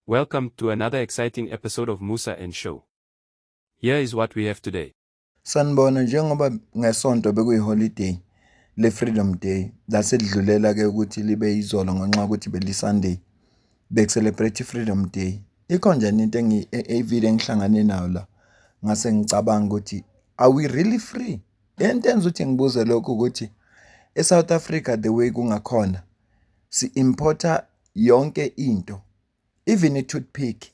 Welcome to another exciting episode of Musa and Show. Here is what we have today. Sanibona njengoba ngesonto bekuyiholiday le Freedom Day lasedlulela ke ukuthi libe izolo ngenxa ukuthi beliSunday bekucelebrate Freedom Day. Ikhona nje into video engihlangane nayo la ngase ngicabanga ukuthi are we really free? Into enza ukuthi ngibuze lokho ukuthi eSouth Africa the way kungakhona si importa yonke into even i-toothpick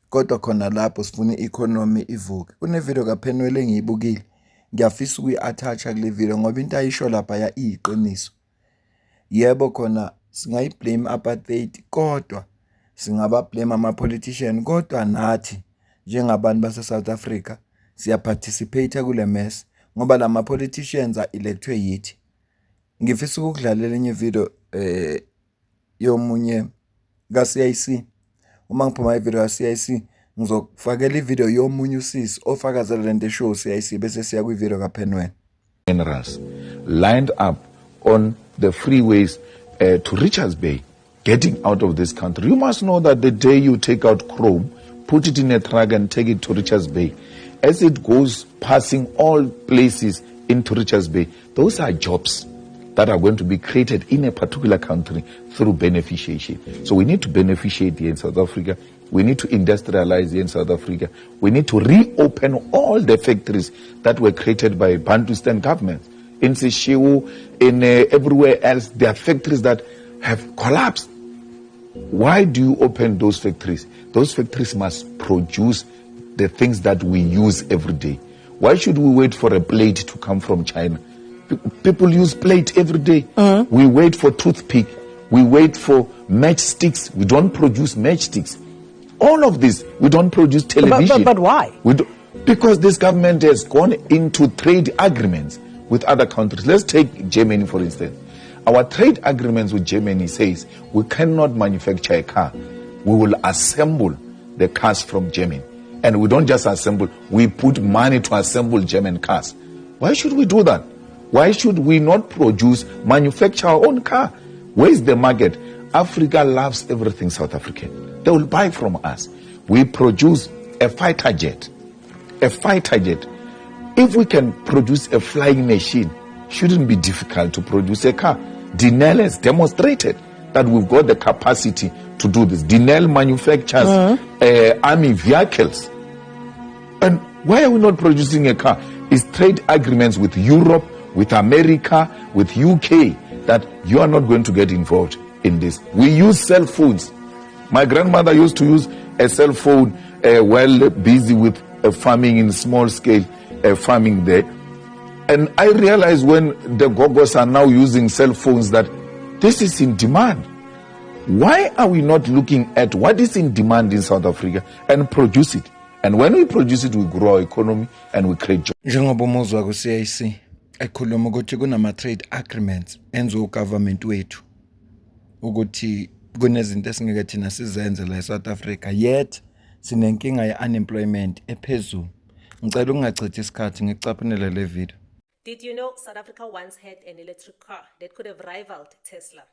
kodwa khona lapho sifuna i-economy ivuke. Kunevideo kaPenwell engiyibukile ngiyafisa ukuyi-attach kule video ngoba into ayisho lapha ya iyiqiniso. Yebo khona singayiblame apartheid kodwa singabablame ama-politician kodwa nathi njengabantu base-South Africa siyaparticipate kule mess ngoba lama politicians are-electwe yithi. Ngifisa ukudlalela enye video yomunye ka-CIC. Uma ngiphuma ivideo ya-CIC ngizokufakela ivideo yomunye usisi ofakazela lento eshow CIC bese siya kwivideo kaPenwell. Generals lined up on the freeways to Richards Bay, getting out of this country. You must know that the day you take out chrome, put it in a truck and take it to Richards Bay, as it goes passing all places into Richards Bay, those are jobs that are going to be created in a particular country through beneficiation. So we need to beneficiate here in South Africa. We need to industrialize here in South Africa. We need to reopen all the factories that were created by Bantustan governments. In Seshiwo, in everywhere else, there are factories that have collapsed. Why do you open those factories? Those factories must produce the things that we use every day. Why should we wait for a plate to come from China? People use plate every day. We wait for toothpick. We wait for matchsticks. We don't produce matchsticks. All of this, we don't produce television. But why? Because this government has gone into trade agreements with other countries. Let's take Germany, for instance. Our trade agreements with Germany says we cannot manufacture a car. We will assemble the cars from Germany. And we don't just assemble, we put money to assemble German cars. Why should we do that? Why should we not manufacture our own car? Where is the market? Africa loves everything South African. They will buy from us. We produce a fighter jet. A fighter jet. If we can produce a flying machine, shouldn't be difficult to produce a car. Denel has demonstrated that we've got the capacity to do this. Denel manufactures army vehicles. And why are we not producing a car? It's trade agreements with Europe, with America, with UK, that you are not going to get involved in this. We use cell phones. My grandmother used to use a cell phone while busy with farming in small scale farming there. And I realized when the Gogos are now using cell phones that this is in demand. Why are we not looking at what is in demand in South Africa and produce it? And when we produce it, we grow our economy and we create jobs. Njengoba umuzwa ku-CIC ekhuluma ukuthi kunama-trade agreements enziwe ugovernment wethu ukuthi kunezinto esingeke thina sizenze la eSouth Africa yet sinenkinga ye-unemployment ephezulu. Ngicela ukungachithi isikhathi ngikucaphunele le video. Did you know South Africa once had an electric car that could have rivaled Tesla?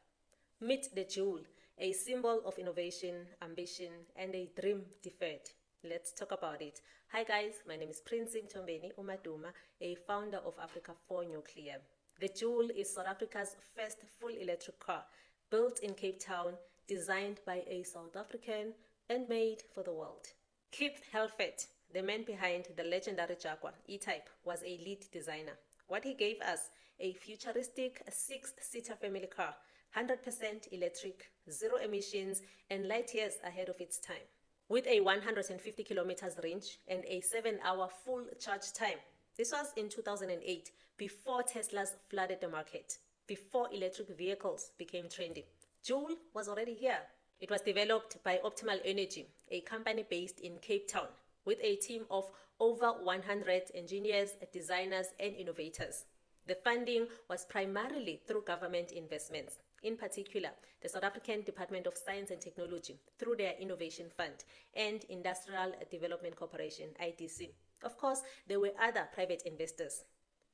Meet the Joule, a symbol of innovation, ambition, and a dream deferred. Let's talk about it. Hi guys, my name is Prince Mtombeni Umaduma, a founder of Africa 4 Nuclear. The Joule is South Africa's first full electric car, built in Cape Town, designed by a South African and made for the world. Keith Helfet, the man behind the legendary Jaguar E-Type, was a lead designer. What he gave us, a futuristic 6-seater family car, 100% electric, zero emissions, and light years ahead of its time. With a 150 kilometers range and a 7-hour full charge time. This was in 2008, before Teslas flooded the market, before electric vehicles became trendy. Joule was already here. It was developed by Optimal Energy, a company based in Cape Town, with a team of over 100 engineers, designers, and innovators. The funding was primarily through government investments, in particular, the South African Department of Science and Technology through their Innovation Fund and Industrial Development Corporation, IDC. Of course, there were other private investors.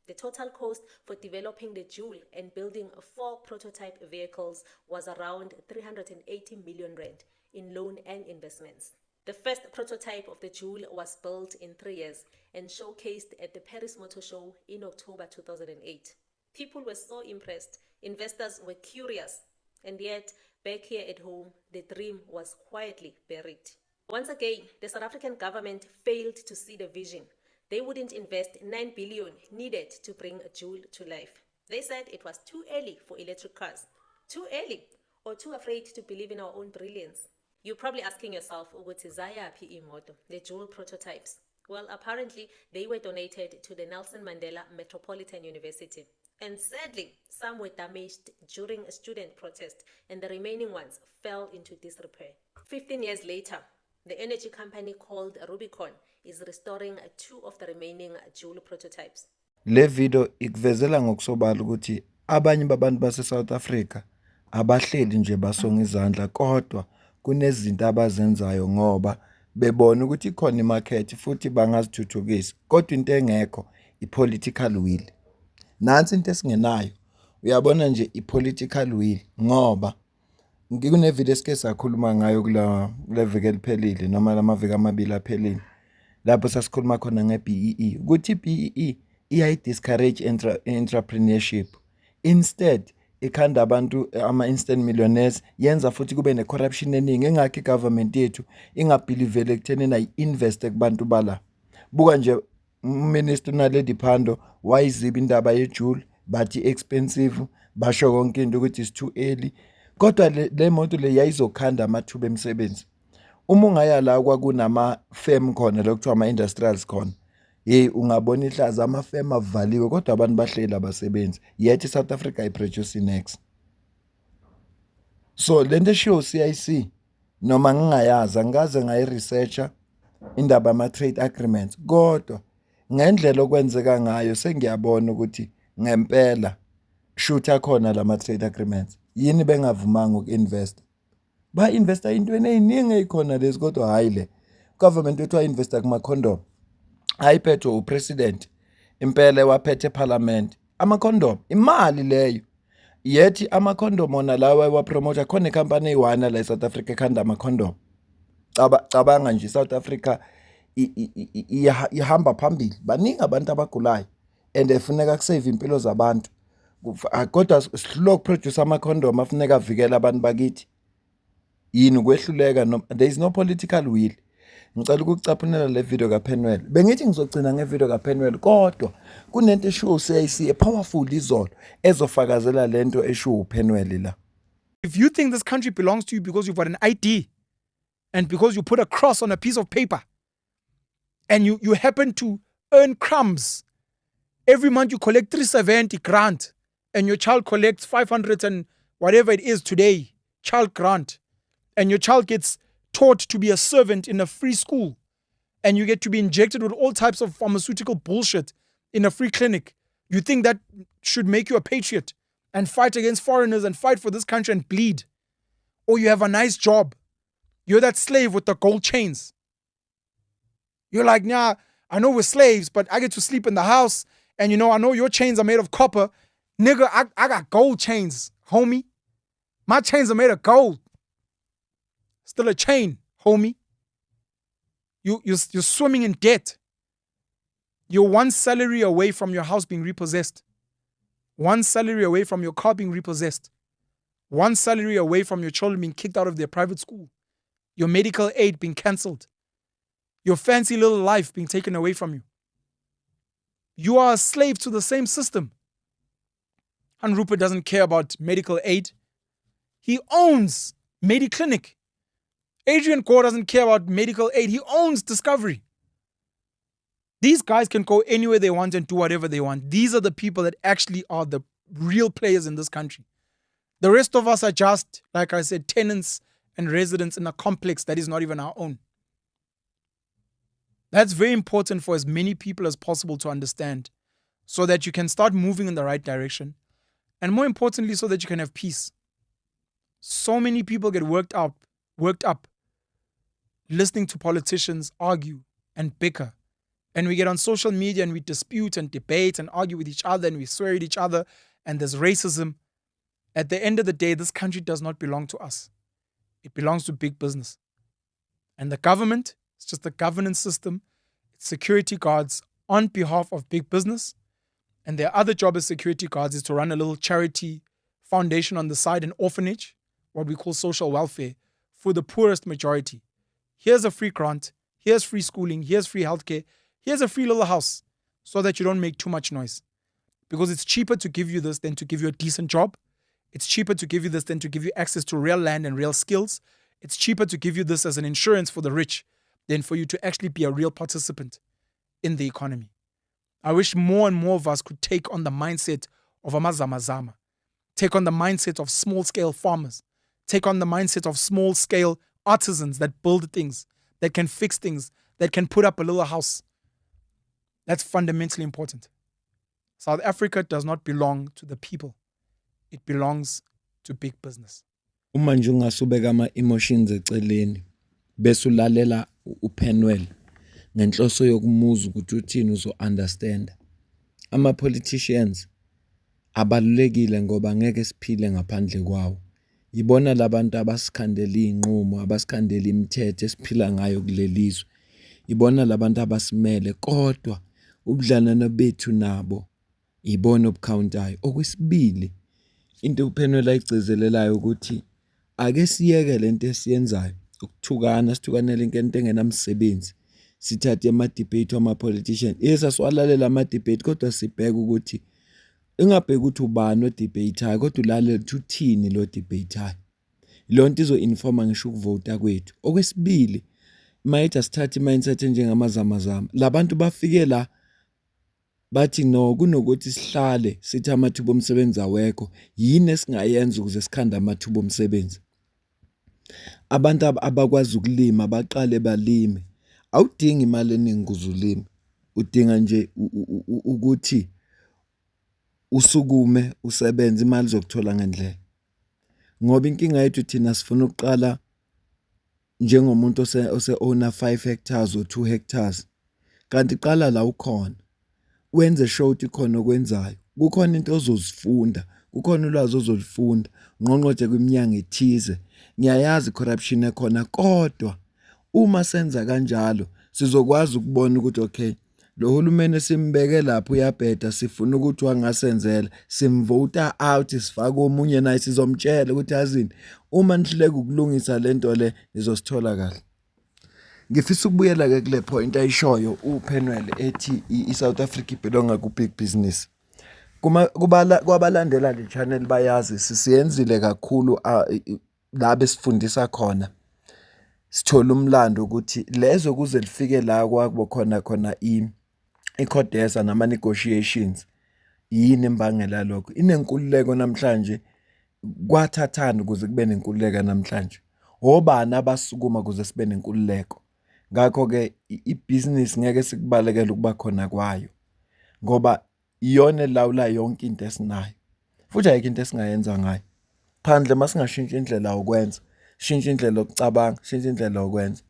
The total cost for developing the Joule and building 4 prototype vehicles was around 380 million rand, in loan and investments. The first prototype of the Joule was built in 3 years and showcased at the Paris Motor Show in October 2008. People were so impressed, investors were curious, and yet, back here at home, the dream was quietly buried. Once again, the South African government failed to see the vision. They wouldn't invest 9 billion needed to bring a Joule to life. They said it was too early for electric cars. Too early, or too afraid to believe in our own brilliance. You're probably asking yourself, ukuthi zayaphi imoto, the Joule prototypes? Well, apparently, they were donated to the Nelson Mandela Metropolitan University. And sadly, some were damaged during a student protest, and the remaining ones fell into disrepair. 15 years later, the energy company called Rubicon is restoring 2 of the remaining Joule prototypes. Le video ikuvezela ngokusobala ukuthi abanye babantu base South Africa abahleli nje basonga izandla kodwa kunezinto abazenzayo ngoba bebona ukuthi ikhona imarket futhi bangazithuthukisa kodwa into engekho ipolitical will. Nansi into esingenayo uyabona nje ipolitical will ngoba ngikune video esike sakhuluma ngayo kule viki eliphelile noma lamaviki amabili aphelile lapho sasikhuluma khona ngeBEE ukuthi iBEE iyayi-discourage entrepreneurship. Instead, ikhanda abantu ama-instant millionaires, yenza futhi kube ne-corruption eningi. Engakho i-government yethu ingabhilivele ekuthenini ayi-investe kubantu bala. Buka nje uMinister uNaledi Pandor wayiziba indaba yeJoule, bathi expensive, basho konke into ukuthi is too early. Kodwa le moto le yayizokhanda amathuba emisebenzi. Uma ungaya la kwakunama-firm khona lokuthiwa ama-industrials khona, ungabona ihlaza amafema avaliwe kodwa abantu bahleli abasebenzi yet South Africa iproduce next. So lento eshiwo CIC noma ngingayazi angaze ngayiresearcha indaba ama trade agreements kodwa ngendlela okwenzeka ngayo sengiyabona ukuthi ngempela shutha khona lama trade agreements yini bengavumanga ukinvest. Ba investa intweni eziningi ezikhona lezi kodwa hayi le government wethu investa kuma condom. Ayiphethe upresident impela waphethe eparliament ama-condom imali leyo yethi ama-condom ona lawa wapromote khona icompany eyiwana la eSouth Africa ekhanda ama-condom. Cabanga nje South Africa ihamba phambili baningi abantu abagulayo and efuneka kusave impilo zabantu kodwa sihloko produce ama-condom afuneka avikele abantu bakithi yini kwehluleka there is no political will. Ngicela ukucaphunela le video kaPenwell. Bengithi ngizogcina ngevideo kaPenwell kodwa kunento eshiwo CIC powerful izolo ezofakazela lento eshiwo uPenwell la. If you think this country belongs to you because you've got an ID and because you put a cross on a piece of paper and you happen to earn crumbs, every month you collect 370 grant and your child collects 500 and whatever it is today, child grant, and your child gets taught to be a servant in a free school, and you get to be injected with all types of pharmaceutical bullshit in a free clinic, you think that should make you a patriot and fight against foreigners and fight for this country and bleed? Or you have a nice job. You're that slave with the gold chains. You're like, nah, I know we're slaves, but I get to sleep in the house, and I know your chains are made of copper. Nigga, I got gold chains, homie. My chains are made of gold. Still a chain, homie. You're swimming in debt. You're one salary away from your house being repossessed. One salary away from your car being repossessed. One salary away from your children being kicked out of their private school. Your medical aid being cancelled. Your fancy little life being taken away from you. You are a slave to the same system. And Rupert doesn't care about medical aid. He owns Mediclinic. Adrian Gore doesn't care about medical aid. He owns Discovery. These guys can go anywhere they want and do whatever they want. These are the people that actually are the real players in this country. The rest of us are just, like I said, tenants and residents in a complex that is not even our own. That's very important for as many people as possible to understand so that you can start moving in the right direction. And more importantly, so that you can have peace. So many people get worked up listening to politicians argue and bicker. And we get on social media and we dispute and debate and argue with each other and we swear at each other and there's racism. At the end of the day, this country does not belong to us. It belongs to big business. And the government, it's just a governance system. It's security guards on behalf of big business. And their other job as security guards is to run a little charity foundation on the side, an orphanage, what we call social welfare, for the poorest majority. Here's a free grant. Here's free schooling. Here's free healthcare. Here's a free little house so that you don't make too much noise. Because it's cheaper to give you this than to give you a decent job. It's cheaper to give you this than to give you access to real land and real skills. It's cheaper to give you this as an insurance for the rich than for you to actually be a real participant in the economy. I wish more and more of us could take on the mindset of amazamazama, take on the mindset of small-scale farmers, take on the mindset of small-scale artisans that build things, that can fix things, that can put up a little house. That's fundamentally important. South Africa does not belong to the people. It belongs to big business. Uma nje ungasubeka ama-emotions eceleni bese ulalela uPenwell ngenhloso yokumuza ukuthi uthini uzo-understand. Ama-politicians abalulekile ngoba ngeke siphile ngaphandle kwawo. Yibona labantu abasikhandela iy'nqumo, abasikhandela imithetho esiphila ngayo kulelizwe. Yibona labantu abasimele kodwa ubudlelwano bethu nabo yibona obukhawuntayo. Okwesibili, into uPenwell ayigcizelelayo ukuthi ake siyeke lento esiyenzayo ukuthukana, sithukanele into engenamsebenzi. Sithathe ama-debate wama-politician. Yes, asiwalalela ama-debate kodwa sibheke ukuthi ingabheki ukuthi ubani odebate-ayo kodwa ulalela ukuthi uthini lo debate-ayo. Leyo nto izo-informa ngisho ukuvota kwethu. Okwesibili, mayithi asithathe i-mindset enjengamazamazama. Labantu bafike la bathi no, kunokuthi sihlale sithi amathuba omsebenzi awekho, yini esingayenza ukuze sikhande amathuba omsebenzi? Abantu abakwazi ukulima baqale balime. Awudingi imali eningi ukuze ulime. Udinga nje ukuthi usukume usebenze, imali zokuthola ngendlela. Ngoba inkinga yethu thina sifuna ukuqala njengomuntu ose-owner 5 hectares or 2 hectares. Kanti qala la ukhona. Wenze sure ukuthi khona okwenzayo. Kukhona into ozozifunda, kukhona ulwazi ozolifunda. Ngqongqoje kwiminyaka ethize. Ngiyayazi corruption ekhona kodwa uma senza kanjalo sizokwazi ukubona ukuthi okay, lo hulumeni simbeke lapho uyabheda, sifuna ukuthi wangasenzela, simvota out, sifake omunye naye sizomtshela ukuthi yazini uma nihluleka ukulungisa lento le nizosithola kahle. Ngifisa ukubuyela ke kule point ayishoyo uPenwell ethi iSouth Africa belonga ku big business. Kwabalandela le channel bayazi sisiyenzile kakhulu la besifundisa khona. Sithola umlando ukuthi lezo kuze lifike la kwakubo khona iCODESA nama negotiations yini imbangela lokho. Inenkululeko namhlanje kwathathana ukuze kube nenkululeko namhlanje. Obani abasukuma ukuze sibe nenkululeko. Ngakho ke ibusiness ngeke sikubalekela ukuba khona kwayo. Ngoba iyona elawula yonke into esinayo. Futhi ayikho into esingayenza ngayo. Phandle masingashintsha indlela yokwenza, shintsha indlela yokucabanga, shintsha indlela yokwenza.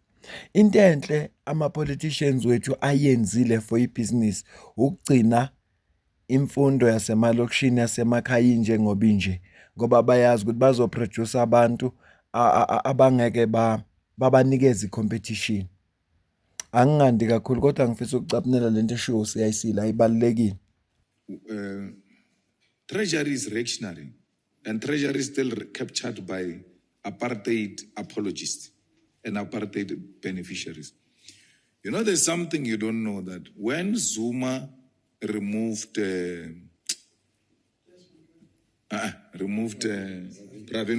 Into enhle ama-politicians wethu ayenzile for ibusiness ukugcina imfundo yasemalokishini yasemakhaya njengoba inje, ngoba bayazi ukuthi bazoproduce abantu abangeke babanikeza i-competition. Angingandi kakhulu kodwa ngifisa ukucaphunela lento eshiwo siyayisila ayibalekile. Treasury is reactionary, and Treasury is still captured by apartheid apologists and apartheid beneficiaries. You know, there's something you don't know, that when Zuma removed Pravin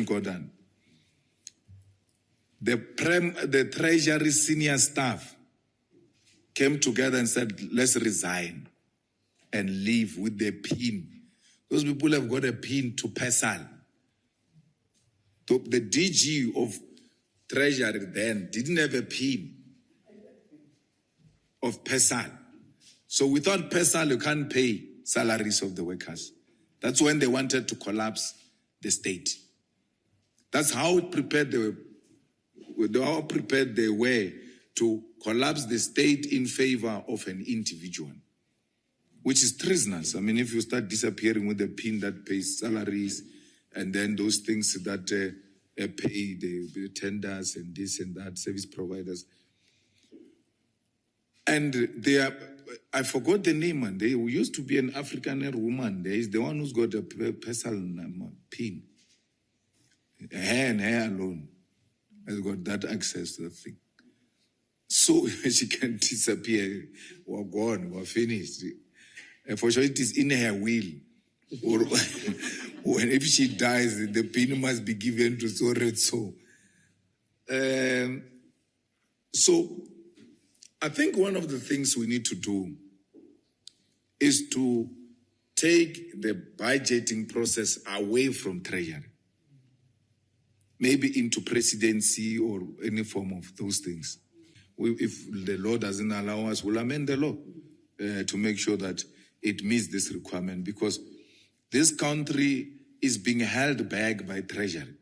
Gordhan, the Treasury senior staff came together and said, let's resign and leave with the pin. Those people have got a pin to PESAL. The DG of Treasury then didn't have a pin of PESAL. So without PESAL, you can't pay salaries of the workers. That's when they wanted to collapse the state. That's how prepared they were to collapse the state in favor of an individual, which is treasonous. I mean, if you start disappearing with the pin that pays salaries and then those things that pay the tenders and this and that, service providers. And I forgot the name, and there used to be an African woman. There is the one who's got a personal pin. Her and her alone has got that access to the thing. So she can disappear. We're gone, we're finished. For sure, it is in her will. Or when if she dies, the pin must be given to so and so. So I think one of the things we need to do is to take the budgeting process away from Treasury, maybe into presidency or any form of those things. If the law doesn't allow us, we'll amend the law to make sure that it meets this requirement, because this country is being held back by Treasury.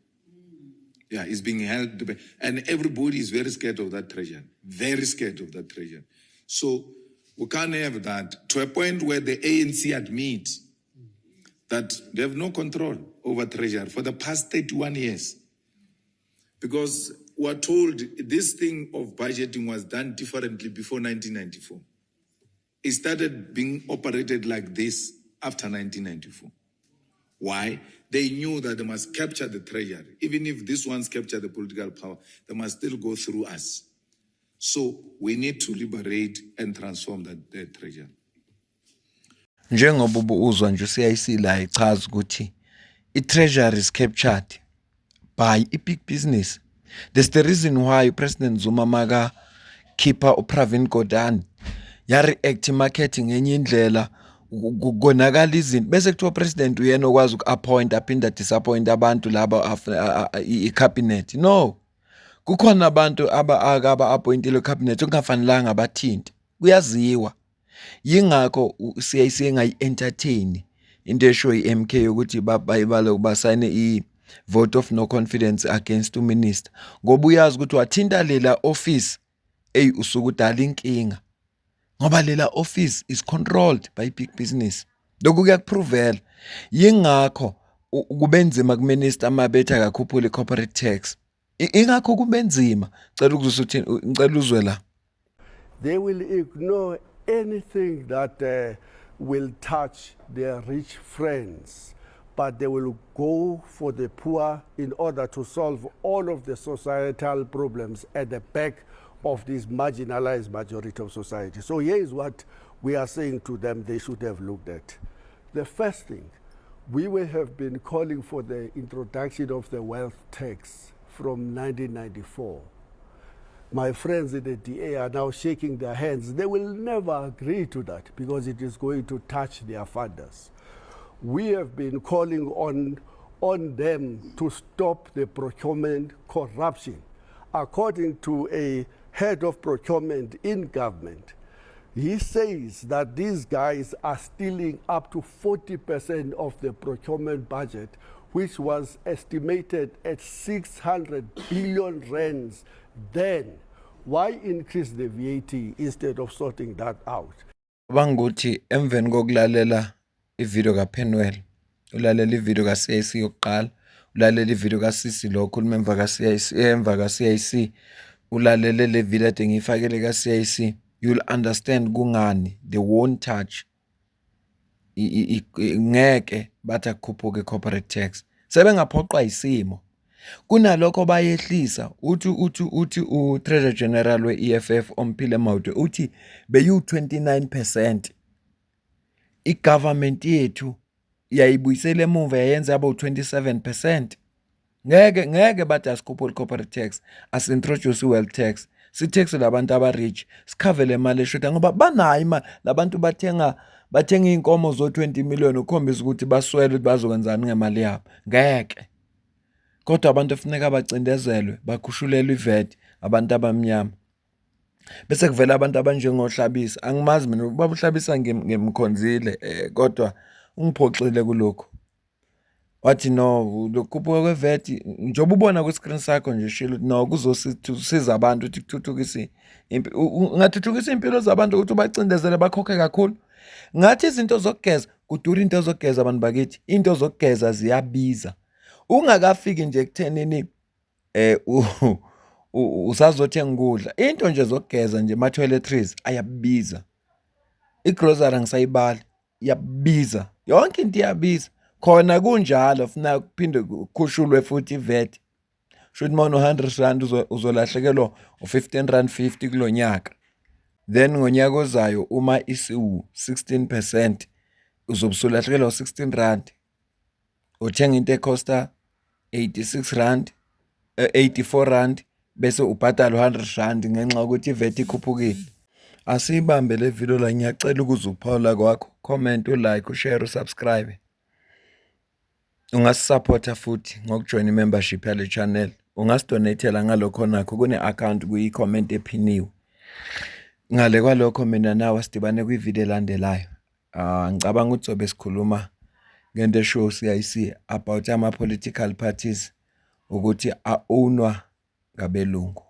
Yeah, it's being held back. And everybody is very scared of that Treasury. Very scared of that Treasury. So we can't have that to a point where the ANC admit that they have no control over Treasury for the past 31 years. Because we're told this thing of budgeting was done differently before 1994. It started being operated like this after 1994. Why? They knew that they must capture the Treasury. Even if these ones capture the political power, they must still go through us. So we need to liberate and transform the Treasury. Njengoba uzwa nje CIC la ichaza ukuthi i-treasury is captured by i-big business. That's the reason why President Zuma maka keeper uPravin Gordhan ya react marketing ngenye indlela konakala izinto bese kuthiwa president uyena okwazi uku-appoint aphinda disappoint abantu laba i-cabinet. No, kukhona abantu aba-appointile cabinet ongafanelanga abathinte, kuyaziwa. Yingakho CIC engayi-entertain into esho i-MK ukuthi basayine i-vote of no confidence against uminister, ngoba uyazi ukuthi wathinta lela office usuke udala inkinga, ngoba lela office is controlled by big business. Lokhu kuyakupruvela. Yingakho kubenzima kuminister mabetha kakhuphula i-corporate tax. Ingakho kubenzima. Cela ukuzwe uthini, ngicela uzwe la. They will ignore anything that will touch their rich friends, but they will go for the poor in order to solve all of the societal problems at the back of this marginalized majority of society. So here is what we are saying to them they should have looked at. The first thing, we will have been calling for the introduction of the wealth tax from 1994. My friends in the DA are now shaking their hands. They will never agree to that because it is going to touch their funders. We have been calling on them to stop the procurement corruption. According to a head of procurement in government, he says that these guys are stealing up to 40% of the procurement budget, which was estimated at 600 billion rands then. Why increase the VAT instead of sorting that out? Banguthi emveni kokulalela ivideo kaPenwell, ulalela ivideo kaCIC yokuqala, ulalela ivideo kaSisi lo khuluma emva kaCIC, ulalele le video ade ngifakele kaCIC, you'll understand kungani they won't touch ngeke bathi akukhuphuke corporate tax. Sebengaphoqwa isimo. Kunalokho bayehlisa uthi u-Treasurer General we-EFF Omphile Mawude uthi beyu-29%. I-government yethu yayibuyisela emuva yayenza yaba u-27%. Ngeke bathi asikhuphule corporate tax, asintroduce wealth tax, sitaxe labantu aba-rich, sikhavele imali eshoda ngoba banayo imali. Labantu bathenga iy'nkomo zo-20 million ukukhombisa ukuthi baswele ukuthi bazokwenzani ngemali yabo. Ngeke. Kodwa abantu kufuneka bacindezelwe, bakhushulelwe iVAT, abantu abamnyama. Bese kuvela abantu abanjengoHlabisa. Angimazi mina ubaba uHlabisa ngimkhonzile, kodwa ungiphoxile kulokho. Wathi no, lokukhuphuka kweVAT njengoba ubona ku-screen sakho nje shilo ukuthi no kuzosiza abantu ukuthi kuthuthukise impilo. Ungathuthukisa impilo zabantu ukuthi ubacindezele bakhokhe kakhulu. Ngathi izinto zokugeza kudura into zokugeza abantu bakithi. Into zokugeza ziyabiza. Ungakafiki nje ekuthenini usazothenga ukudla. Into nje zokugeza nje ama-toiletries ayabiza. I-grocery angisayibali, iyabiza. Yonke into iyabiza. Khona kunjalo funa kuphinde kukhushulwe futhi i-VAT. Shuthi uma uno-R100 uzolahlekelwa u-R15.50 kulo nyaka. Then ngonyaka ozayo uma isiwu-16% uzobe usulahlekelwa u-R16. Uthenga into ekhosta R86, R84 bese ubhadala u-R100 ngenxa yokuthi i-VAT ikhuphukile. Asiyibambe le video la, ngiyacela ukuze uphawula kwakho, comment, ulike, ushare, usubscribe. Ungasupporta futhi ngokujoin i-membership yale channel. Ungasidonatela ngalokho nakho kune-account kuyi-comment ephiniwe. Ngale kwalokho mina nawe sidibane kwi-video elandelayo. Ngicabanga ukuthi sobe sikhuluma ngento eshow CIC about ama-political parties ukuthi a-ownwa ngabelungu.